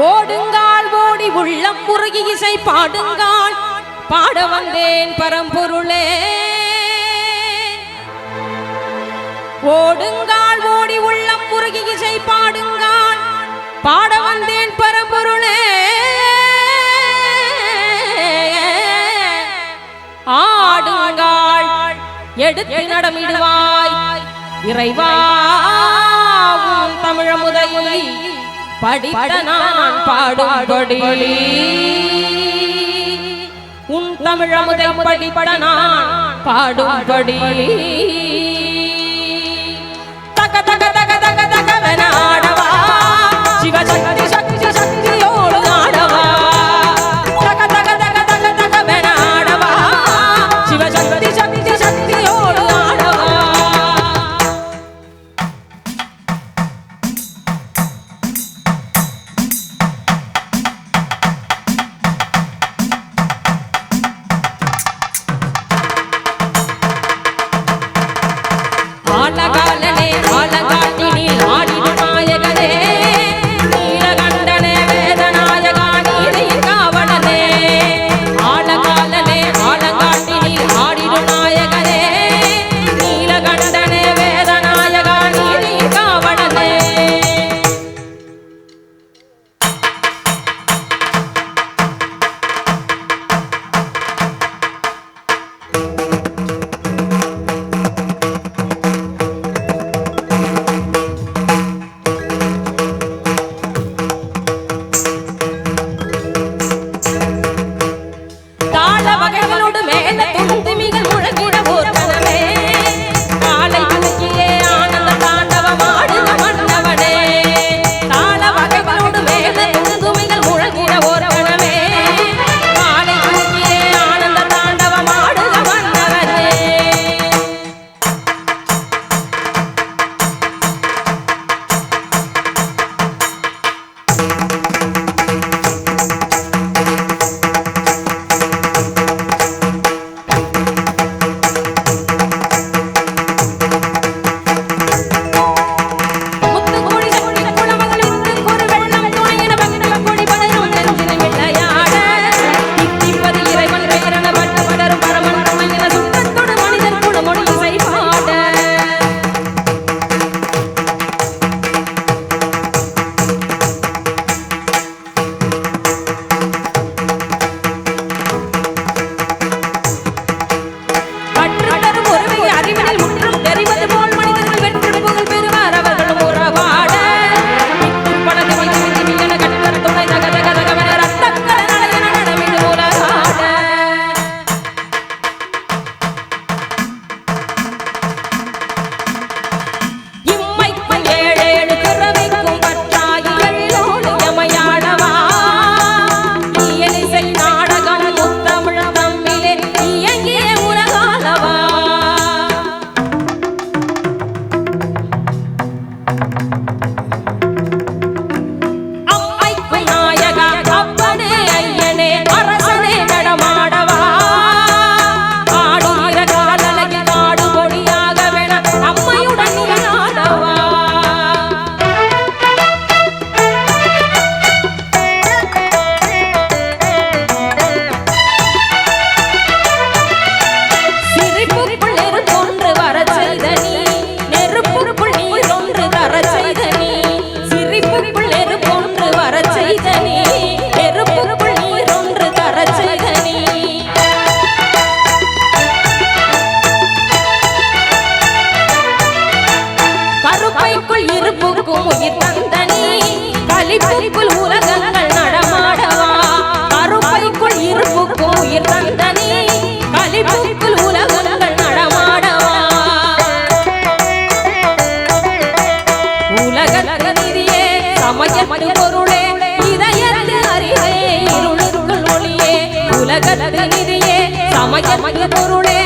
ஓடுங்கால் ஓடி உள்ளம் முருகி இசை பாடுங்கால் பாட வந்தேன் பரம்பொருளே. ஓடுங்கால் ஓடி உள்ளம் முருகி இசை பாடுங்கால் பாட வந்தேன் பரம்பொருளே. ஆடுங்கால் எடுத்து நடமிடுவாய் இறைவா தமிழமுதை படித்த நான் பாடும்படி உன் தமிழமுதை படித்த நான் பாடும்படி தக தக தக தக தகவென ஆடவா சிவசக்தி சக்தி சக்தியோடு ஆடவா. தக தக தக தக தகவென ஆடவா சிவசக்தி சக்தி சக்தியோடு ஆடவா. ஆலகாலனே ஆலகாட்டினி ஆடிடும் நாயகனே நீலகண்டனே வேதநாயகா நீதியின் காவலனே. ஆலகாலனே ஆலகாட்டினி ஆடிடும் நாயகனே நீலகண்டனே வேதநாயகா நீதியின் காவலனே. தாள வகைகளோடு மேல துந்துமிகள் முழங்கிட போர்க்கனவே காலை தூக்கியே ஆனந்த தாண்டவம் ஆடுன மன்னவனே. தாள வகைகளோடு மேல துந்துமிகள் முழங்கிட போர்க்கனவே காலை தூக்கியே ஆனந்த தாண்டவம் ஆடுன மன்னவனே. முத்துக்கொடி சக்தி குலமகளின் ஒரு வெள்ளம் துணையின பங்கின கொடி படரும் நெஞ்சினை விளையாட தித்திப்பது இறைவன் பெயரென பட்ட படரும் பரமன் துணையின சுத்தத்தோடு மனிதன் குலமொழி இசை பாட. கற்றுத்தரும் ஒருமை அறிவினில் முற்றும் தெரிவது போல் மனிதர்கள் வெற்றி புகழ் பெறுவார் அவர்களும் உறவாட. படகு என கட்டுத்தர துணை தக தக தகவென ரத்தக்கர நடையென நடமிடு உலகாட. இம்மைக்கும் ஏழேழு பிறவிக்கும் பற்றாகி எழிலோடு எமையாடவா. இயலிசை நாடகம் முத்தமிழ் தம்மிலே இயங்கிய உலகாளவா. அம்மைக்கும் நாயகா அப்பனே ஐயனே அரசனே நடமாடவா. ஆடுகிற காதலையில் நாடு கொடியாக வேண அம்மையுடன் நீ ஆடவா. சிரிப்புக்குள் நெருப்பொன்று வரச் செய்த நீ நெருப்புக்குள் நீரொன்று தரச் செய்த நீ. சிரிப்புக்குள் நெருப்பொன்று வரச் செய்த நீ நெருப்புக்குள் நீரொன்று தரச் செய்த நீ. கருப்பைக்குள் இருப்புக்கும் உயிர் தந்த நீ கலிப்புக்குள் உலகங்கள் நடமாடவா. கருப்பைக்குள் இருப்புக்கும் உயிர் தந்த நீ கலிப்புக்குள் உலகங்கள் நடமாடவா. உலகத்து நிதியே சமயத்து பொருளே இதயத்து அறிவே இருளுக்குள் ஒளியே. உலகத்து நிதியே சமயத்து பொருளே